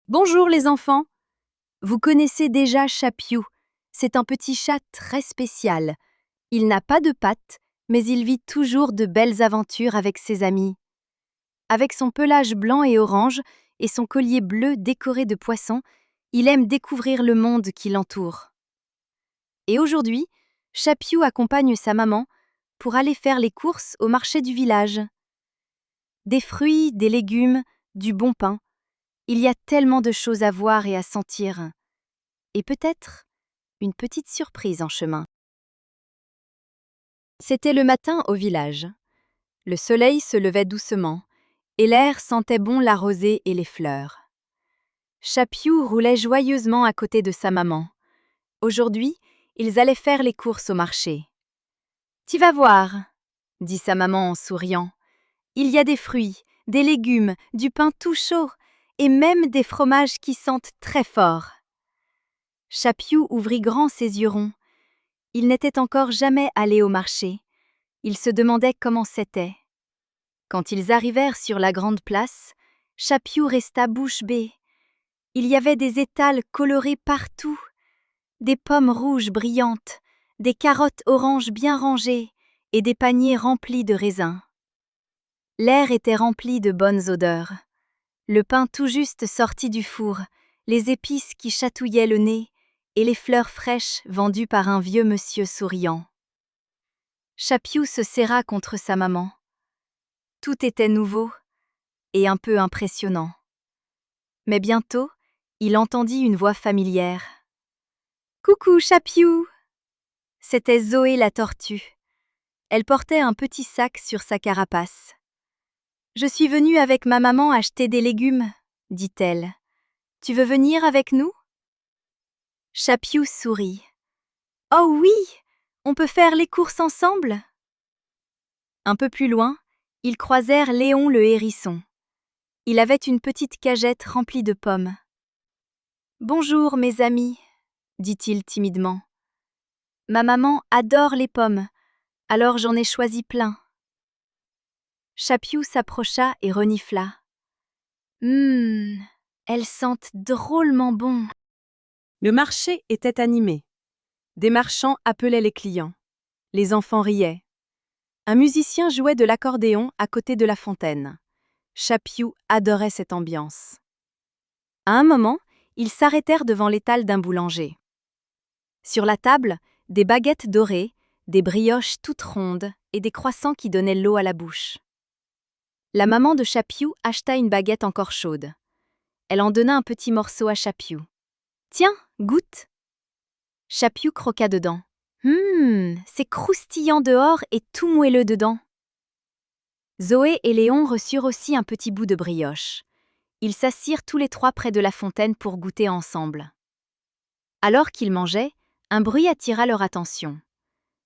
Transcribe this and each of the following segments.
Bonjour les enfants. Vous connaissez déjà Chapiou. C'est un petit chat très spécial. Il n'a pas de pattes, mais il vit toujours de belles aventures avec ses amis. Avec son pelage blanc et orange et son collier bleu décoré de poissons, il aime découvrir le monde qui l'entoure. Et aujourd'hui, Chapiou accompagne sa maman pour aller faire les courses au marché du village. Des fruits, des légumes, du bon pain. Il y a tellement de choses à voir et à sentir. Et peut-être une petite surprise en chemin. C'était le matin au village. Le soleil se levait doucement, et l'air sentait bon la rosée et les fleurs. Chapiou roulait joyeusement à côté de sa maman. Aujourd'hui, ils allaient faire les courses au marché. « Tu vas voir », dit sa maman en souriant. « Il y a des fruits, des légumes, du pain tout chaud, et même des fromages qui sentent très fort. » Chapiou ouvrit grand ses yeux ronds. Il n'était encore jamais allé au marché. Il se demandait comment c'était. Quand ils arrivèrent sur la grande place, Chapiou resta bouche bée. Il y avait des étals colorés partout, des pommes rouges brillantes, des carottes oranges bien rangées et des paniers remplis de raisins. L'air était rempli de bonnes odeurs. Le pain tout juste sorti du four, les épices qui chatouillaient le nez et les fleurs fraîches vendues par un vieux monsieur souriant. Chapiou se serra contre sa maman. Tout était nouveau et un peu impressionnant. Mais bientôt, il entendit une voix familière. « Coucou, Chapiou !» C'était Zoé la tortue. Elle portait un petit sac sur sa carapace. « Je suis venue avec ma maman acheter des légumes, » dit-elle. « Tu veux venir avec nous ?» Chapiou sourit. « Oh oui, on peut faire les courses ensemble ?» Un peu plus loin, ils croisèrent Léon le hérisson. Il avait une petite cagette remplie de pommes. « Bonjour, mes amis, » dit-il timidement. « Ma maman adore les pommes, alors j'en ai choisi plein. » Chapiou s'approcha et renifla. « Elles sentent drôlement bon. » Le marché était animé. Des marchands appelaient les clients. Les enfants riaient. Un musicien jouait de l'accordéon à côté de la fontaine. Chapiou adorait cette ambiance. À un moment, ils s'arrêtèrent devant l'étal d'un boulanger. Sur la table, des baguettes dorées, des brioches toutes rondes et des croissants qui donnaient l'eau à la bouche. La maman de Chapiou acheta une baguette encore chaude. Elle en donna un petit morceau à Chapiou. « Tiens, goûte !» Chapiou croqua dedans. « C'est croustillant dehors et tout moelleux dedans. » Zoé et Léon reçurent aussi un petit bout de brioche. Ils s'assirent tous les trois près de la fontaine pour goûter ensemble. Alors qu'ils mangeaient, un bruit attira leur attention.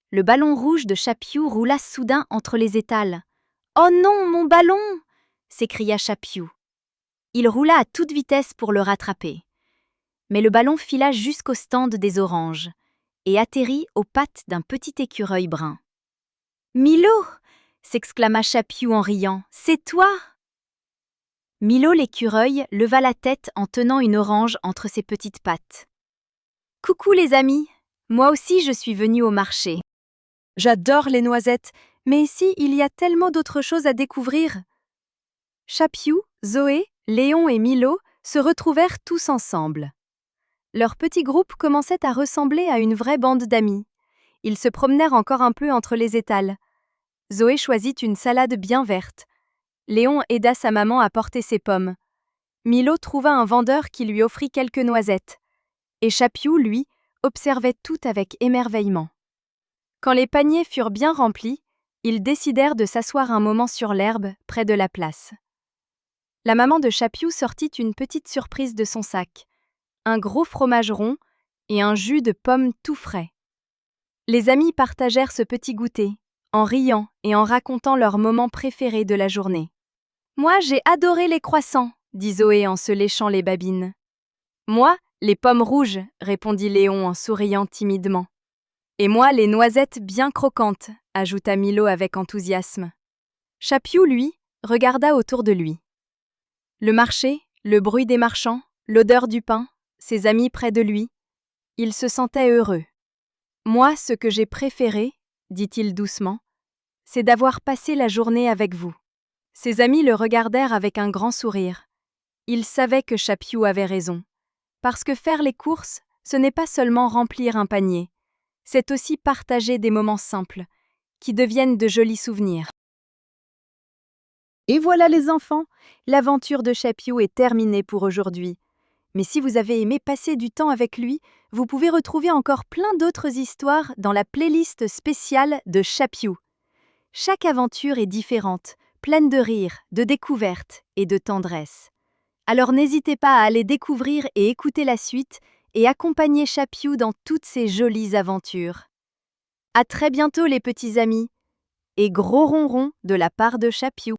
Le ballon rouge de Chapiou roula soudain entre les étals. « Oh non, mon ballon !» s'écria Chapiou. Il roula à toute vitesse pour le rattraper. Mais le ballon fila jusqu'au stand des oranges et atterrit aux pattes d'un petit écureuil brun. « Milo !» s'exclama Chapiou en riant. « C'est toi !» Milo l'écureuil leva la tête en tenant une orange entre ses petites pattes. « Coucou les amis, moi aussi je suis venue au marché. J'adore les noisettes, mais ici il y a tellement d'autres choses à découvrir. » Chapiou, Zoé, Léon et Milo se retrouvèrent tous ensemble. Leur petit groupe commençait à ressembler à une vraie bande d'amis. Ils se promenèrent encore un peu entre les étals. Zoé choisit une salade bien verte. Léon aida sa maman à porter ses pommes. Milo trouva un vendeur qui lui offrit quelques noisettes. Et Chapiou, lui, observait tout avec émerveillement. Quand les paniers furent bien remplis, ils décidèrent de s'asseoir un moment sur l'herbe, près de la place. La maman de Chapiou sortit une petite surprise de son sac, un gros fromage rond et un jus de pommes tout frais. Les amis partagèrent ce petit goûter, en riant et en racontant leurs moments préférés de la journée. « Moi, j'ai adoré les croissants », dit Zoé en se léchant les babines. « Moi, les pommes rouges », répondit Léon en souriant timidement. « Et moi, les noisettes bien croquantes », ajouta Milo avec enthousiasme. Chapiou, lui, regarda autour de lui. Le marché, le bruit des marchands, l'odeur du pain, ses amis près de lui. Il se sentait heureux. Moi, ce que j'ai préféré, dit-il doucement, c'est d'avoir passé la journée avec vous. Ses amis le regardèrent avec un grand sourire. Ils savaient que Chapiou avait raison. Parce que faire les courses, ce n'est pas seulement remplir un panier, c'est aussi partager des moments simples, qui deviennent de jolis souvenirs. Et voilà les enfants, l'aventure de Chapiou est terminée pour aujourd'hui. Mais si vous avez aimé passer du temps avec lui, vous pouvez retrouver encore plein d'autres histoires dans la playlist spéciale de Chapiou. Chaque aventure est différente, pleine de rires, de découvertes et de tendresse. Alors n'hésitez pas à aller découvrir et écouter la suite et accompagner Chapiou dans toutes ses jolies aventures. À très bientôt les petits amis, et gros ronron de la part de Chapiou.